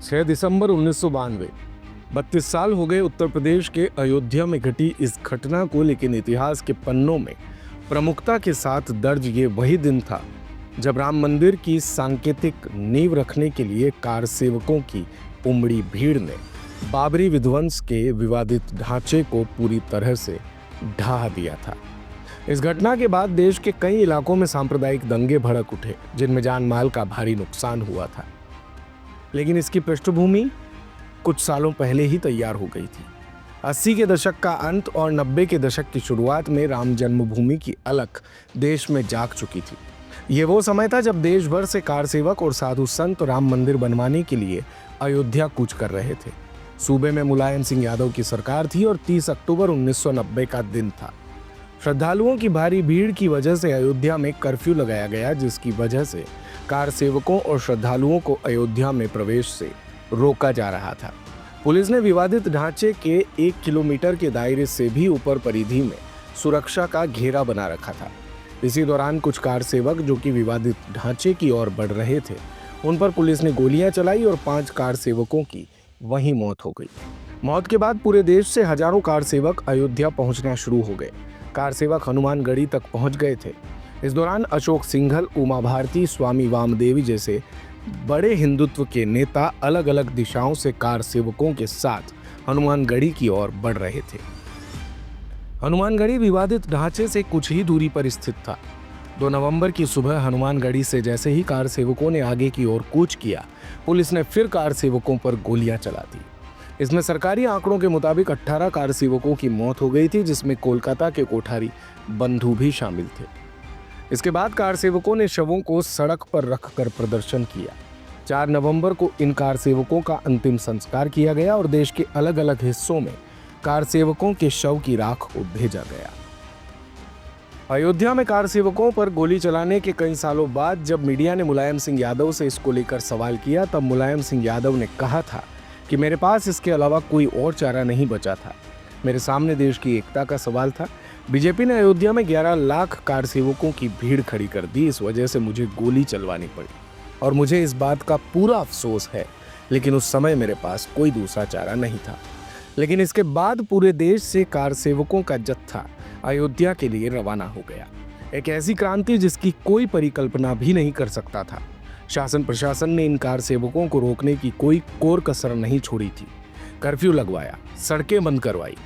6 दिसंबर 1992। 32 साल हो गए उत्तर प्रदेश के अयोध्या में घटी इस घटना को, लेकिन इतिहास के पन्नों में प्रमुखता के साथ दर्ज ये वही दिन था जब राम मंदिर की सांकेतिक नींव रखने के लिए कार सेवकों की उमड़ी भीड़ ने बाबरी विध्वंस के विवादित ढांचे को पूरी तरह से ढहा दिया था। इस घटना के बाद देश के कई इलाकों में सांप्रदायिक दंगे भड़क उठे, जिनमें जान माल का भारी नुकसान हुआ था। लेकिन इसकी पृष्ठभूमि कुछ सालों पहले ही तैयार हो गई थी। 80 के दशक का अंत और 90 के दशक की शुरुआत में राम जन्मभूमि की अलख देश में जाग चुकी थी। ये वो समय था जब देश भर से कार सेवक और साधु संत राम मंदिर बनवाने के लिए अयोध्या कूच कर रहे थे। सूबे में मुलायम सिंह यादव की सरकार थी और 30 अक्टूबर 1990 का दिन था। श्रद्धालुओं की भारी भीड़ की वजह से अयोध्या में कर्फ्यू लगाया गया, जिसकी वजह से कार सेवकों और श्रद्धालुओं को अयोध्या में प्रवेश से रोका जा रहा था। पुलिस ने विवादित ढांचे के 1 किलोमीटर के दायरे से भी ऊपर परिधि में सुरक्षा का घेरा बना रखा था। इसी दौरान कुछ कार सेवक जो कि विवादित ढांचे की ओर बढ़ रहे थे, उन पर पुलिस ने गोलियां चलाई और 5 कार सेवकों की वहीं मौत हो गई। मौत के बाद पूरे देश से हजारों कार सेवक अयोध्या पहुंचना शुरू हो गए। कार सेवक हनुमानगढ़ी तक पहुंच गए थे। इस दौरान अशोक सिंघल, उमा भारती, स्वामी वामदेवी जैसे बड़े हिंदुत्व के नेता अलग अलग दिशाओं से कार सेवकों के साथ हनुमानगढ़ी की ओर बढ़ रहे थे। हनुमानगढ़ी विवादित ढांचे से कुछ ही दूरी पर स्थित था। 2 नवंबर की सुबह हनुमानगढ़ी से जैसे ही कार सेवकों ने आगे की ओर कूच किया, पुलिस ने फिर कार सेवकों पर गोलियां चला दी। इसमें सरकारी आंकड़ों के मुताबिक 18 कार सेवकों की मौत हो गई थी, जिसमें कोलकाता के कोठारी बंधु भी शामिल थे। इसके बाद कार सेवकों ने शवों को सड़क पर रखकर प्रदर्शन किया। 4 नवंबर को इन कार सेवकों का अंतिम संस्कार किया गया और देश के अलग अलग हिस्सों में कार सेवकों के शव की राख को भेजा गया। अयोध्या में कार सेवकों पर गोली चलाने के कई सालों बाद जब मीडिया ने मुलायम सिंह यादव से इसको लेकर सवाल किया, तब मुलायम सिंह यादव ने कहा था कि मेरे पास इसके अलावा कोई और चारा नहीं बचा था। मेरे सामने देश की एकता का सवाल था। बीजेपी ने अयोध्या में 11 लाख कार सेवकों की भीड़ खड़ी कर दी, इस वजह से मुझे गोली चलवानी पड़ी और मुझे इस बात का पूरा अफसोस है, लेकिन उस समय मेरे पास कोई दूसरा चारा नहीं था। लेकिन इसके बाद पूरे देश से कार सेवकों का जत्था अयोध्या के लिए रवाना हो गया। एक ऐसी क्रांति जिसकी कोई परिकल्पना भी नहीं कर सकता था। शासन प्रशासन ने इन कार सेवकों को रोकने की कोई कोर कसर नहीं छोड़ी थी। कर्फ्यू लगवाया, सड़कें बंद करवाई,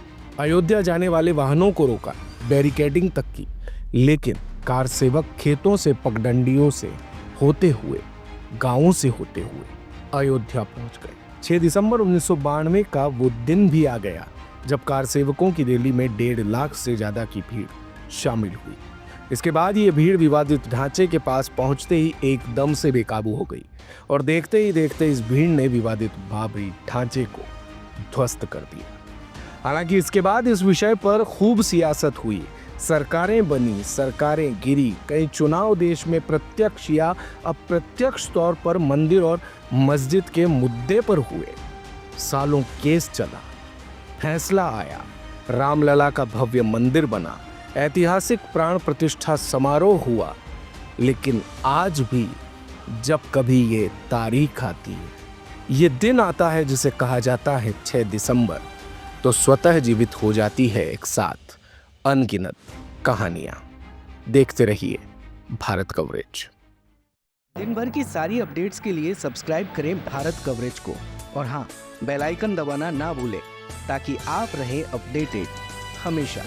अयोध्या जाने वाले वाहनों को रोका, बैरिकेडिंग तक की, लेकिन कार सेवक खेतों से, पगडंडियों से होते हुए, गांवों से होते हुए अयोध्या पहुंच गए। 6 दिसंबर 1992 का वो दिन भी आ गया जब कार सेवकों की रैली में 1.5 लाख से ज्यादा की भीड़ शामिल हुई। इसके बाद ये भीड़ विवादित ढांचे के पास पहुंचते ही एकदम से बेकाबू हो गई और देखते ही देखते इस भीड़ ने विवादित बाबरी ढांचे को ध्वस्त कर दिया। हालांकि इसके बाद इस विषय पर खूब सियासत हुई, सरकारें बनी, सरकारें गिरी, कई चुनाव देश में प्रत्यक्ष या अप्रत्यक्ष तौर पर मंदिर और मस्जिद के मुद्दे पर हुए। सालों केस चला, फैसला आया, रामलला का भव्य मंदिर बना, ऐतिहासिक प्राण प्रतिष्ठा समारोह हुआ। लेकिन आज भी जब कभी ये तारीख आती है, ये दिन आता है जिसे कहा जाता है 6 दिसंबर, तो स्वतः जीवित हो जाती है एक साथ अनगिनत कहानियां। देखते रहिए भारत कवरेज। दिन भर की सारी अपडेट्स के लिए सब्सक्राइब करें भारत कवरेज को और हाँ, बेल आइकन दबाना ना भूलें ताकि आप रहे अपडेटेड हमेशा।